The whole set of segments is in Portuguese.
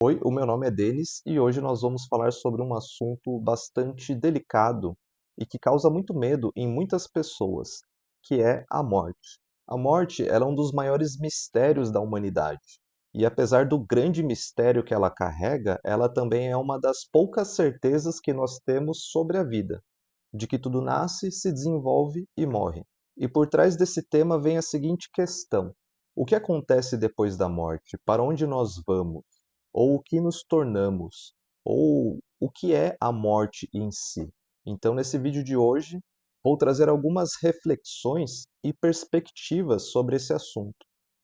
Oi, o meu nome é Denis e hoje nós vamos falar sobre um assunto bastante delicado e que causa muito medo em muitas pessoas, que é a morte. A morte, ela é um dos maiores mistérios da humanidade. E apesar do grande mistério que ela carrega, ela também é uma das poucas certezas que nós temos sobre a vida, de que tudo nasce, se desenvolve e morre. E por trás desse tema vem a seguinte questão: o que acontece depois da morte? Para onde nós vamos? Ou o que nos tornamos? Ou o que é a morte em si? Então, nesse vídeo de hoje, vou trazer algumas reflexões e perspectivas sobre esse assunto,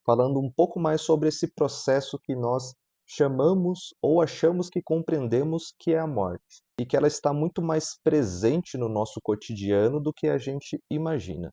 falando um pouco mais sobre esse processo que nós chamamos ou achamos que compreendemos que é a morte, e que ela está muito mais presente no nosso cotidiano do que a gente imagina.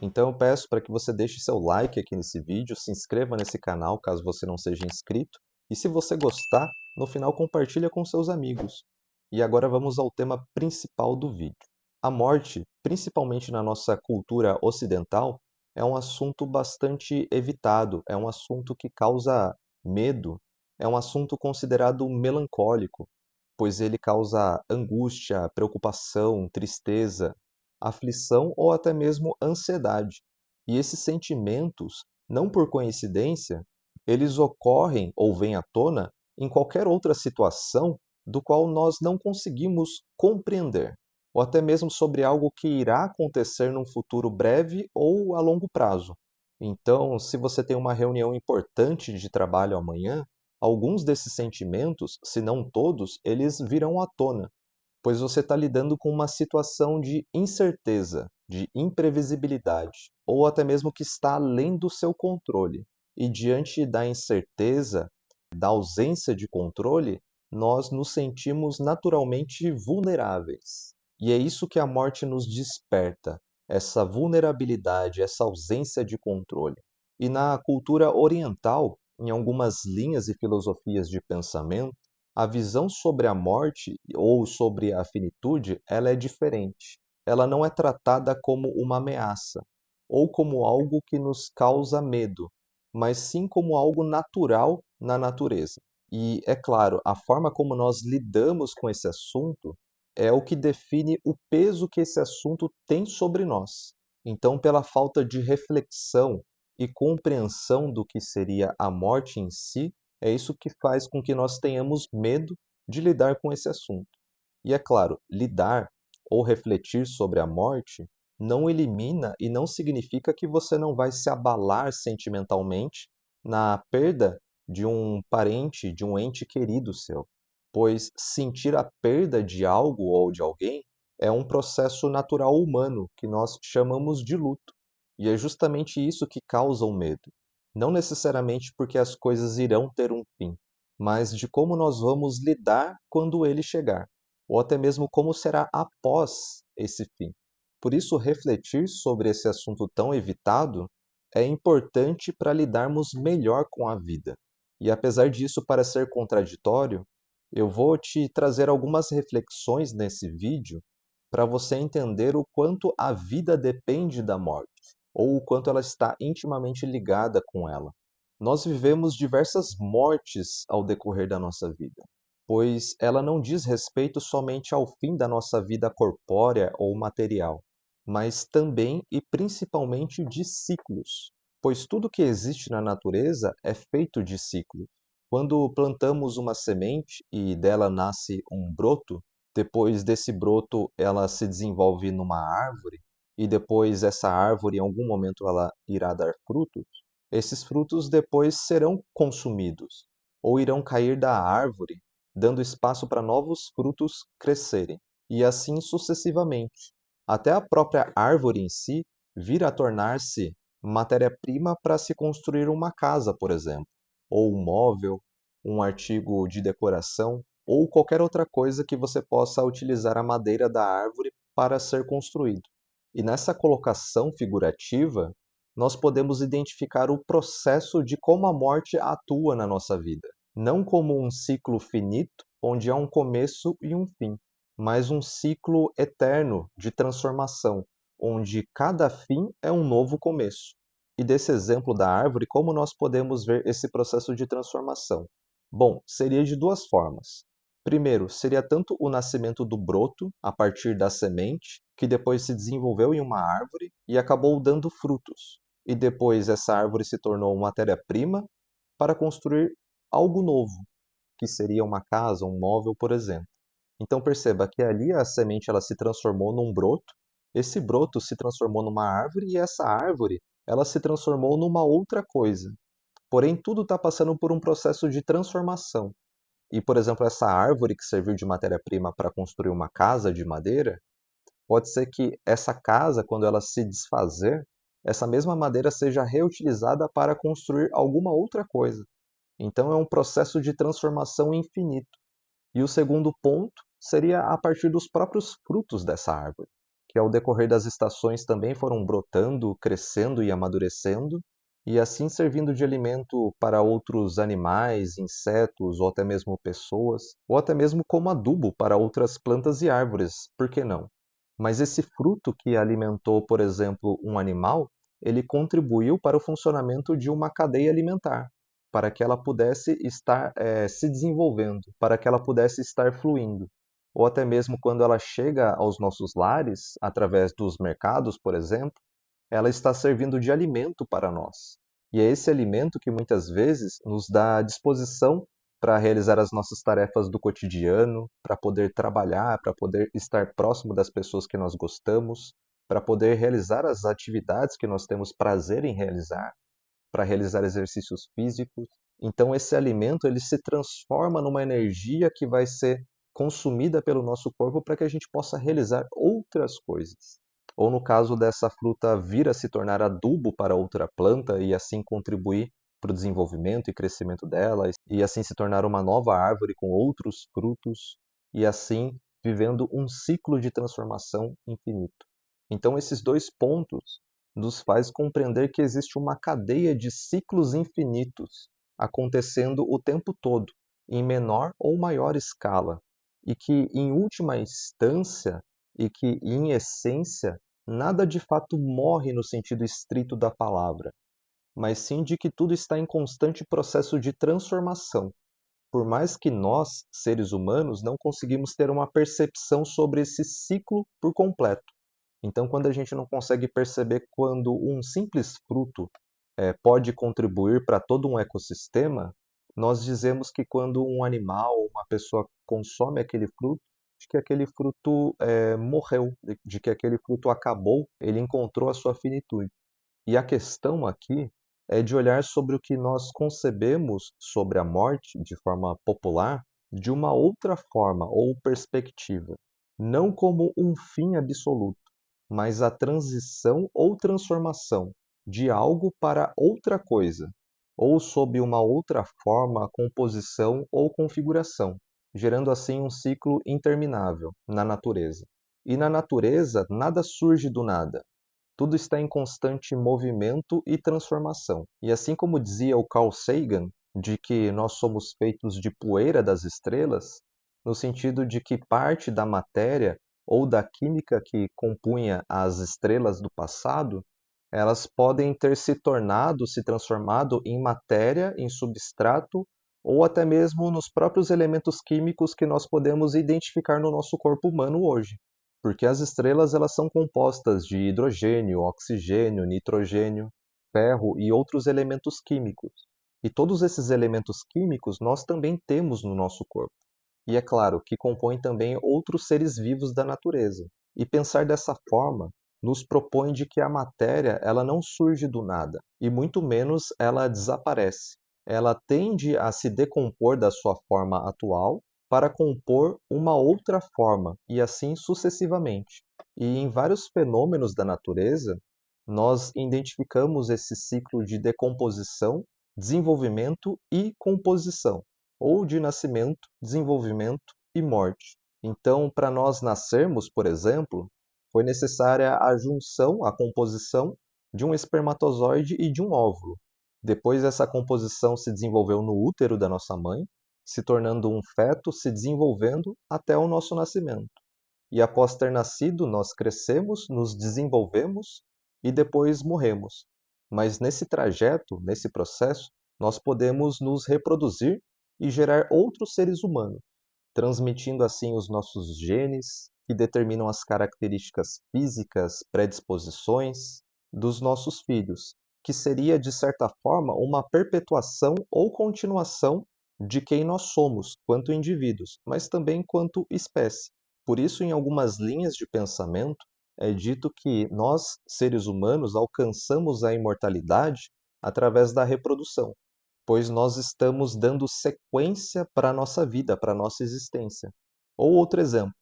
Então eu peço para que você deixe seu like aqui nesse vídeo, se inscreva nesse canal caso você não seja inscrito, e se você gostar, no final compartilha com seus amigos. E agora vamos ao tema principal do vídeo. A morte, principalmente na nossa cultura ocidental, é um assunto bastante evitado, é um assunto que causa medo, é um assunto considerado melancólico, pois ele causa angústia, preocupação, tristeza, aflição ou até mesmo ansiedade. E esses sentimentos, não por coincidência, eles ocorrem ou vêm à tona em qualquer outra situação do qual nós não conseguimos compreender, ou até mesmo sobre algo que irá acontecer num futuro breve ou a longo prazo. Então, se você tem uma reunião importante de trabalho amanhã, alguns desses sentimentos, se não todos, eles virão à tona, pois você está lidando com uma situação de incerteza, de imprevisibilidade, ou até mesmo que está além do seu controle. E diante da incerteza, da ausência de controle, nós nos sentimos naturalmente vulneráveis. E é isso que a morte nos desperta, essa vulnerabilidade, essa ausência de controle. E na cultura oriental, em algumas linhas e filosofias de pensamento, a visão sobre a morte ou sobre a finitude, ela é diferente. Ela não é tratada como uma ameaça ou como algo que nos causa medo, mas sim como algo natural na natureza. E, é claro, a forma como nós lidamos com esse assunto é o que define o peso que esse assunto tem sobre nós. Então, pela falta de reflexão e compreensão do que seria a morte em si, é isso que faz com que nós tenhamos medo de lidar com esse assunto. E é claro, lidar ou refletir sobre a morte não elimina e não significa que você não vai se abalar sentimentalmente na perda de um parente, de um ente querido seu, pois sentir a perda de algo ou de alguém é um processo natural humano que nós chamamos de luto. E é justamente isso que causa o medo. Não necessariamente porque as coisas irão ter um fim, mas de como nós vamos lidar quando ele chegar, ou até mesmo como será após esse fim. Por isso, refletir sobre esse assunto tão evitado é importante para lidarmos melhor com a vida. E apesar disso parecer contraditório, eu vou te trazer algumas reflexões nesse vídeo para você entender o quanto a vida depende da morte, ou o quanto ela está intimamente ligada com ela. Nós vivemos diversas mortes ao decorrer da nossa vida, pois ela não diz respeito somente ao fim da nossa vida corpórea ou material, mas também e principalmente de ciclos, pois tudo que existe na natureza é feito de ciclos. Quando plantamos uma semente e dela nasce um broto, depois desse broto ela se desenvolve numa árvore, e depois essa árvore em algum momento ela irá dar frutos, esses frutos depois serão consumidos ou irão cair da árvore, dando espaço para novos frutos crescerem, e assim sucessivamente, até a própria árvore em si vir a tornar-se matéria-prima para se construir uma casa, por exemplo, ou um móvel, um artigo de decoração, ou qualquer outra coisa que você possa utilizar a madeira da árvore para ser construído. E nessa colocação figurativa, nós podemos identificar o processo de como a morte atua na nossa vida. Não como um ciclo finito, onde há um começo e um fim, mas um ciclo eterno de transformação, onde cada fim é um novo começo. E desse exemplo da árvore, como nós podemos ver esse processo de transformação? Bom, seria de duas formas. Primeiro, seria tanto o nascimento do broto, a partir da semente, que depois se desenvolveu em uma árvore e acabou dando frutos. E depois essa árvore se tornou matéria-prima para construir algo novo, que seria uma casa, um móvel, por exemplo. Então perceba que ali a semente ela se transformou num broto, esse broto se transformou numa árvore e essa árvore ela se transformou numa outra coisa. Porém, tudo está passando por um processo de transformação. E, por exemplo, essa árvore que serviu de matéria-prima para construir uma casa de madeira, pode ser que essa casa, quando ela se desfazer, essa mesma madeira seja reutilizada para construir alguma outra coisa. Então, é um processo de transformação infinito. E o segundo ponto seria a partir dos próprios frutos dessa árvore, que ao decorrer das estações também foram brotando, crescendo e amadurecendo, e assim servindo de alimento para outros animais, insetos ou até mesmo pessoas, ou até mesmo como adubo para outras plantas e árvores, por que não? Mas esse fruto que alimentou, por exemplo, um animal, ele contribuiu para o funcionamento de uma cadeia alimentar, para que ela pudesse estar se desenvolvendo, para que ela pudesse estar fluindo. Ou até mesmo quando ela chega aos nossos lares, através dos mercados, por exemplo, ela está servindo de alimento para nós. E é esse alimento que muitas vezes nos dá disposição para realizar as nossas tarefas do cotidiano, para poder trabalhar, para poder estar próximo das pessoas que nós gostamos, para poder realizar as atividades que nós temos prazer em realizar, para realizar exercícios físicos. Então esse alimento ele se transforma numa energia que vai ser consumida pelo nosso corpo para que a gente possa realizar outras coisas. Ou no caso dessa fruta vir a se tornar adubo para outra planta e assim contribuir para o desenvolvimento e crescimento dela, e assim se tornar uma nova árvore com outros frutos, e assim vivendo um ciclo de transformação infinito. Então esses dois pontos nos faz compreender que existe uma cadeia de ciclos infinitos acontecendo o tempo todo, em menor ou maior escala, e que, em última instância, e que, em essência, nada de fato morre no sentido estrito da palavra, mas sim de que tudo está em constante processo de transformação, por mais que nós, seres humanos, não conseguimos ter uma percepção sobre esse ciclo por completo. Então, quando a gente não consegue perceber quando um simples fruto pode contribuir para todo um ecossistema, nós dizemos que quando um animal ou uma pessoa consome aquele fruto, de que aquele fruto morreu, de que aquele fruto acabou, ele encontrou a sua finitude. E a questão aqui é de olhar sobre o que nós concebemos sobre a morte, de forma popular, de uma outra forma ou perspectiva, não como um fim absoluto, mas a transição ou transformação de algo para outra coisa, ou sob uma outra forma, composição ou configuração, gerando assim um ciclo interminável na natureza. E na natureza, nada surge do nada. Tudo está em constante movimento e transformação. E assim como dizia o Carl Sagan, de que nós somos feitos de poeira das estrelas, no sentido de que parte da matéria ou da química que compunha as estrelas do passado, elas podem ter se transformado em matéria, em substrato, ou até mesmo nos próprios elementos químicos que nós podemos identificar no nosso corpo humano hoje. Porque as estrelas elas são compostas de hidrogênio, oxigênio, nitrogênio, ferro e outros elementos químicos. E todos esses elementos químicos nós também temos no nosso corpo. E é claro que compõem também outros seres vivos da natureza. E pensar dessa forma nos propõe de que a matéria ela não surge do nada, e muito menos ela desaparece. Ela tende a se decompor da sua forma atual para compor uma outra forma, e assim sucessivamente. E em vários fenômenos da natureza, nós identificamos esse ciclo de decomposição, desenvolvimento e composição, ou de nascimento, desenvolvimento e morte. Então, para nós nascermos, por exemplo, foi necessária a junção, a composição de um espermatozoide e de um óvulo. Depois, essa composição se desenvolveu no útero da nossa mãe, se tornando um feto, se desenvolvendo até o nosso nascimento. E após ter nascido, nós crescemos, nos desenvolvemos e depois morremos. mas nesse trajeto, nesse processo, nós podemos nos reproduzir e gerar outros seres humanos, transmitindo assim os nossos genes, que determinam as características físicas, predisposições dos nossos filhos, que seria, de certa forma, uma perpetuação ou continuação de quem nós somos, quanto indivíduos, mas também quanto espécie. Por isso, em algumas linhas de pensamento, é dito que nós, seres humanos, alcançamos a imortalidade através da reprodução, pois nós estamos dando sequência para a nossa vida, para a nossa existência. Ou outro exemplo,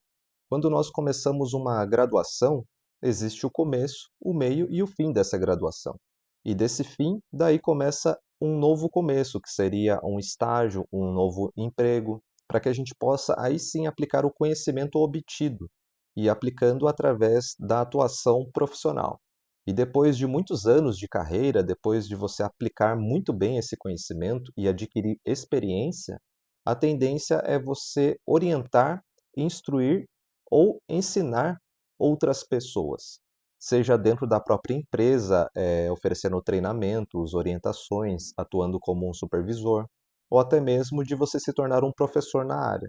quando nós começamos uma graduação, existe o começo, o meio e o fim dessa graduação. E desse fim, daí começa um novo começo, que seria um estágio, um novo emprego, para que a gente possa aí sim aplicar o conhecimento obtido e aplicando através da atuação profissional. E depois de muitos anos de carreira, depois de você aplicar muito bem esse conhecimento e adquirir experiência, a tendência é você orientar, instruir ou ensinar outras pessoas, seja dentro da própria empresa, oferecendo treinamentos, orientações, atuando como um supervisor, ou até mesmo de você se tornar um professor na área.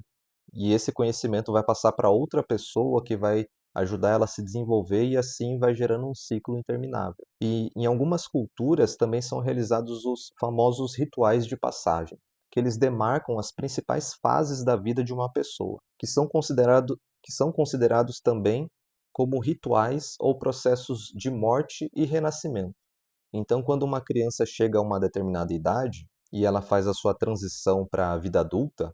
E esse conhecimento vai passar para outra pessoa que vai ajudar ela a se desenvolver e assim vai gerando um ciclo interminável. E em algumas culturas também são realizados os famosos rituais de passagem, que eles demarcam as principais fases da vida de uma pessoa, que são considerados também como rituais ou processos de morte e renascimento. Então, quando uma criança chega a uma determinada idade e ela faz a sua transição para a vida adulta,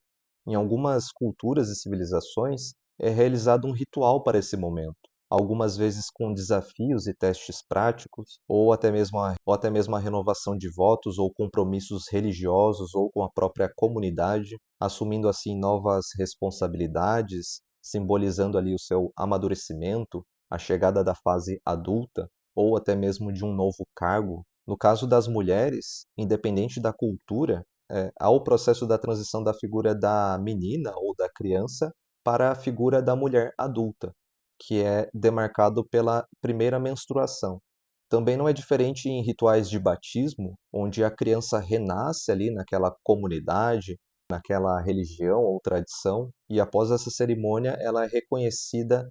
em algumas culturas e civilizações é realizado um ritual para esse momento, algumas vezes com desafios e testes práticos, ou até mesmo a renovação de votos ou compromissos religiosos ou com a própria comunidade, assumindo assim novas responsabilidades, simbolizando ali o seu amadurecimento, a chegada da fase adulta ou até mesmo de um novo cargo. No caso das mulheres, independente da cultura, há o processo da transição da figura da menina ou da criança para a figura da mulher adulta, que é demarcado pela primeira menstruação. Também não é diferente em rituais de batismo, onde a criança renasce ali naquela comunidade, naquela religião ou tradição, e após essa cerimônia ela é reconhecida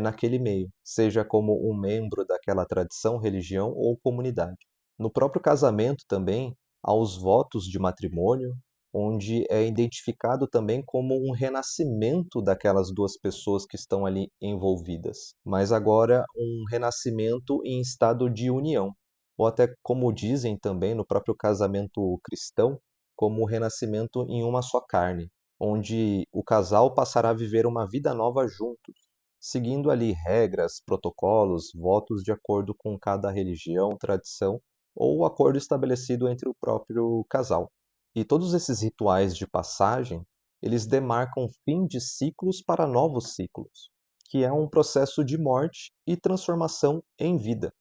naquele meio, seja como um membro daquela tradição, religião ou comunidade. No próprio casamento também, há os votos de matrimônio, onde é identificado também como um renascimento daquelas duas pessoas que estão ali envolvidas, mas agora um renascimento em estado de união, ou até como dizem também no próprio casamento cristão, como o renascimento em uma só carne, onde o casal passará a viver uma vida nova juntos, seguindo ali regras, protocolos, votos de acordo com cada religião, tradição ou o acordo estabelecido entre o próprio casal. E todos esses rituais de passagem, eles demarcam fim de ciclos para novos ciclos, que é um processo de morte e transformação em vida.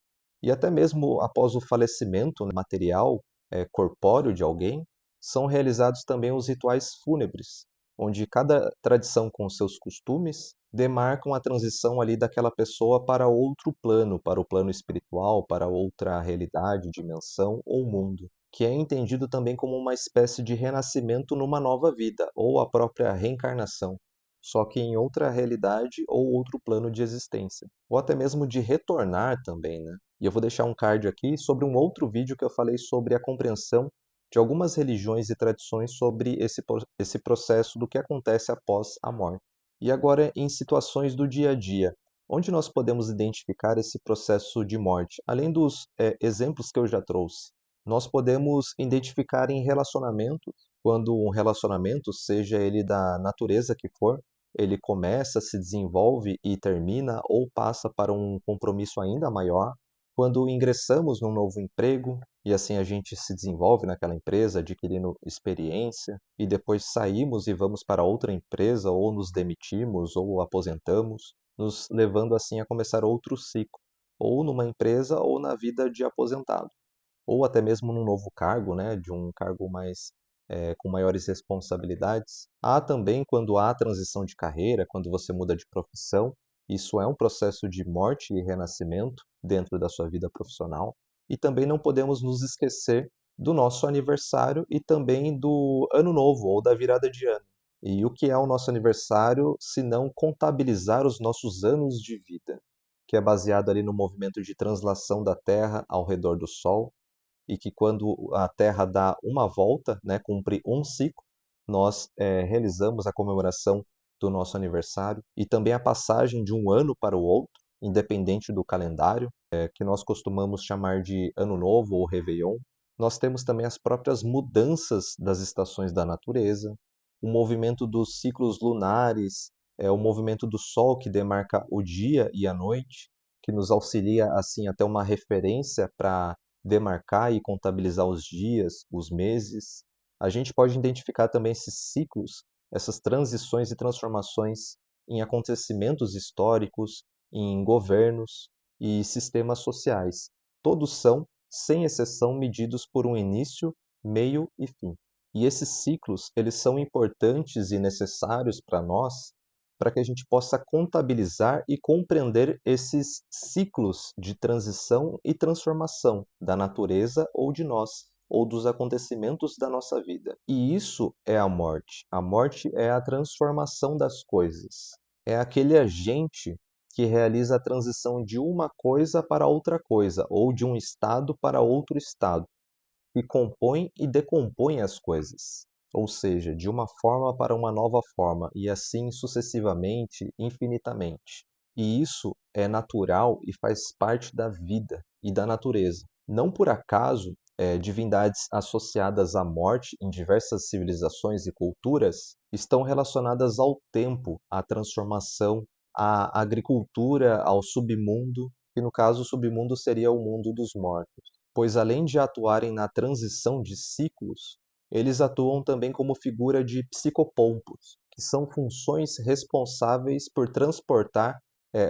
E até mesmo após o falecimento material, corpóreo de alguém, são realizados também os rituais fúnebres, onde cada tradição com seus costumes demarcam a transição ali daquela pessoa para outro plano, para o plano espiritual, para outra realidade, dimensão ou mundo, que é entendido também como uma espécie de renascimento numa nova vida, ou a própria reencarnação, só que em outra realidade ou outro plano de existência, ou até mesmo de retornar também, né? E eu vou deixar um card aqui sobre um outro vídeo que eu falei sobre a compreensão de algumas religiões e tradições sobre esse processo do que acontece após a morte. E agora, em situações do dia a dia, onde nós podemos identificar esse processo de morte? Além dos exemplos que eu já trouxe, nós podemos identificar em relacionamentos, quando um relacionamento, seja ele da natureza que for, ele começa, se desenvolve e termina ou passa para um compromisso ainda maior, quando ingressamos num novo emprego e assim a gente se desenvolve naquela empresa, adquirindo experiência, e depois saímos e vamos para outra empresa, ou nos demitimos, ou aposentamos, nos levando assim a começar outro ciclo, ou numa empresa ou na vida de aposentado, ou até mesmo num novo cargo, né, de um cargo mais com maiores responsabilidades. Há também quando há transição de carreira, quando você muda de profissão, isso é um processo de morte e renascimento dentro da sua vida profissional. E também não podemos nos esquecer do nosso aniversário e também do Ano Novo ou da virada de ano. E o que é o nosso aniversário se não contabilizar os nossos anos de vida, que é baseado ali no movimento de translação da Terra ao redor do Sol, e que quando a Terra dá uma volta, né, cumpre um ciclo, nós realizamos a comemoração do nosso aniversário e também a passagem de um ano para o outro, independente do calendário, que nós costumamos chamar de Ano Novo ou Réveillon. Nós temos também as próprias mudanças das estações da natureza, o movimento dos ciclos lunares, o movimento do Sol que demarca o dia e a noite, que nos auxilia assim até uma referência para demarcar e contabilizar os dias, os meses. A gente pode identificar também esses ciclos, essas transições e transformações em acontecimentos históricos, em governos e sistemas sociais. Todos são, sem exceção, medidos por um início, meio e fim. E esses ciclos, eles são importantes e necessários para nós, para que a gente possa contabilizar e compreender esses ciclos de transição e transformação da natureza ou de nós, ou dos acontecimentos da nossa vida. E isso é a morte. A morte é a transformação das coisas. É aquele agente que realiza a transição de uma coisa para outra coisa, ou de um estado para outro estado, que compõe e decompõe as coisas, ou seja, de uma forma para uma nova forma, e assim sucessivamente, infinitamente. E isso é natural e faz parte da vida e da natureza. Não por acaso, divindades associadas à morte em diversas civilizações e culturas estão relacionadas ao tempo, à transformação, à agricultura, ao submundo, que no caso o submundo seria o mundo dos mortos, pois além de atuarem na transição de ciclos, eles atuam também como figura de psicopompos, que são funções responsáveis por transportar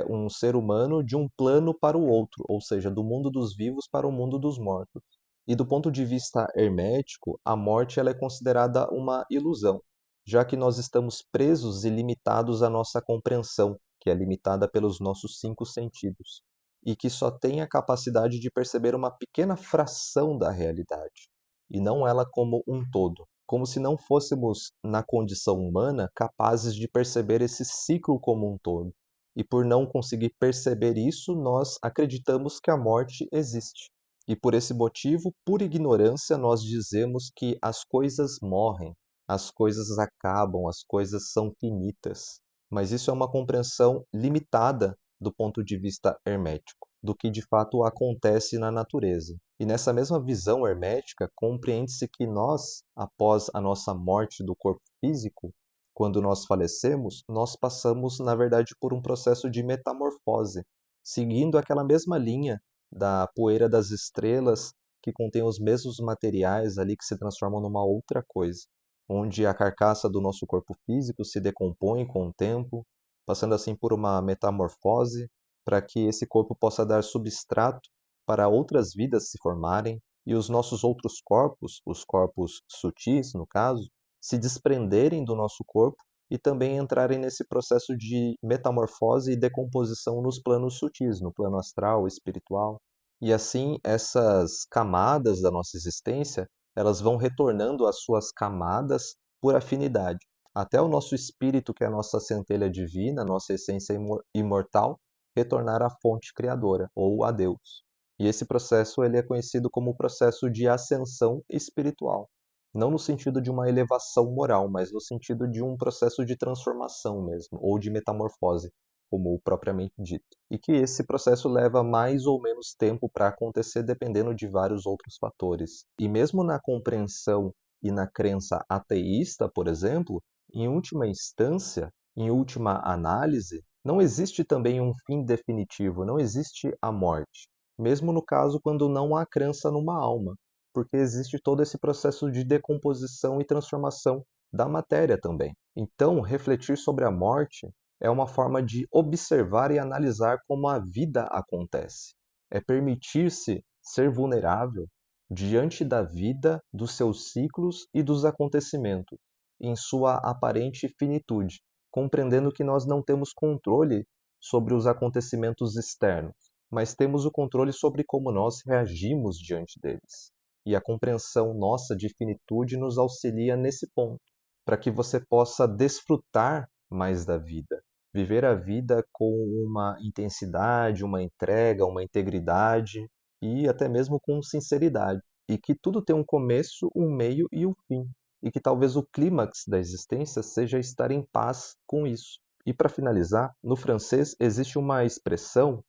um ser humano de um plano para o outro, ou seja, do mundo dos vivos para o mundo dos mortos. E do ponto de vista hermético, a morte ela é considerada uma ilusão, já que nós estamos presos e limitados à nossa compreensão, que é limitada pelos nossos cinco sentidos, e que só tem a capacidade de perceber uma pequena fração da realidade, e não ela como um todo. Como se não fôssemos, na condição humana, capazes de perceber esse ciclo como um todo. E por não conseguir perceber isso, nós acreditamos que a morte existe. E por esse motivo, por ignorância, nós dizemos que as coisas morrem, as coisas acabam, as coisas são finitas. Mas isso é uma compreensão limitada do ponto de vista hermético, do que de fato acontece na natureza. E nessa mesma visão hermética, compreende-se que nós, após a nossa morte do corpo físico, quando nós falecemos, nós passamos, na verdade, por um processo de metamorfose, seguindo aquela mesma linha da poeira das estrelas, que contém os mesmos materiais ali que se transformam numa outra coisa, onde a carcaça do nosso corpo físico se decompõe com o tempo, passando assim por uma metamorfose, para que esse corpo possa dar substrato para outras vidas se formarem, e os nossos outros corpos, os corpos sutis, no caso, se desprenderem do nosso corpo e também entrarem nesse processo de metamorfose e decomposição nos planos sutis, no plano astral, espiritual. E assim, essas camadas da nossa existência, elas vão retornando às suas camadas por afinidade, até o nosso espírito, que é a nossa centelha divina, a nossa essência imortal, retornar à fonte criadora, ou a Deus. E esse processo ele é conhecido como o processo de ascensão espiritual. Não no sentido de uma elevação moral, mas no sentido de um processo de transformação mesmo, ou de metamorfose, como propriamente dito. E que esse processo leva mais ou menos tempo para acontecer dependendo de vários outros fatores. E mesmo na compreensão e na crença ateísta, por exemplo, em última instância, em última análise, não existe também um fim definitivo, não existe a morte. Mesmo no caso quando não há crença numa alma, porque existe todo esse processo de decomposição e transformação da matéria também. Então, refletir sobre a morte é uma forma de observar e analisar como a vida acontece. É permitir-se ser vulnerável diante da vida, dos seus ciclos e dos acontecimentos, em sua aparente finitude, compreendendo que nós não temos controle sobre os acontecimentos externos, mas temos o controle sobre como nós reagimos diante deles. E a compreensão nossa de finitude nos auxilia nesse ponto, para que você possa desfrutar mais da vida, viver a vida com uma intensidade, uma entrega, uma integridade e até mesmo com sinceridade. E que tudo tem um começo, um meio e um fim. E que talvez o clímax da existência seja estar em paz com isso. E para finalizar, no francês existe uma expressão,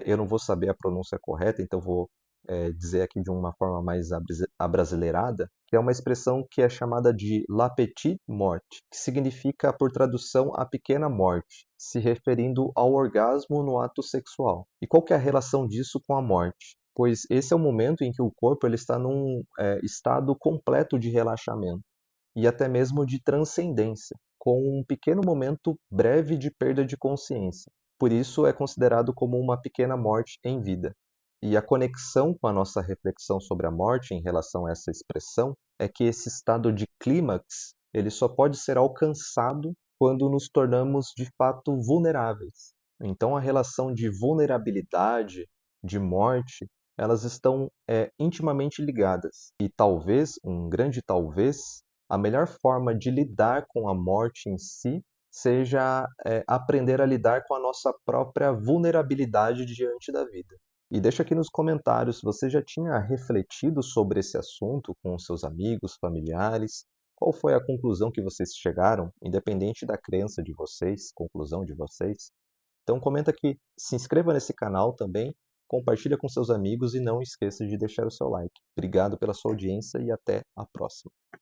eu não vou saber a pronúncia correta, então vou dizer aqui de uma forma mais abrasileirada, que é uma expressão que é chamada de la petite morte, que significa, por tradução, a pequena morte, se referindo ao orgasmo no ato sexual. E qual que é a relação disso com a morte? Pois esse é o momento em que o corpo ele está num estado completo de relaxamento e até mesmo de transcendência, com um pequeno momento breve de perda de consciência. Por isso é considerado como uma pequena morte em vida. E a conexão com a nossa reflexão sobre a morte em relação a essa expressão é que esse estado de clímax, ele só pode ser alcançado quando nos tornamos de fato vulneráveis. Então a relação de vulnerabilidade, de morte, elas estão intimamente ligadas. E talvez, um grande talvez, a melhor forma de lidar com a morte em si seja aprender a lidar com a nossa própria vulnerabilidade diante da vida. E deixa aqui nos comentários se você já tinha refletido sobre esse assunto com os seus amigos, familiares. Qual foi a conclusão que vocês chegaram, independente da crença de vocês, conclusão de vocês? Então comenta aqui, se inscreva nesse canal também, compartilha com seus amigos e não esqueça de deixar o seu like. Obrigado pela sua audiência e até a próxima.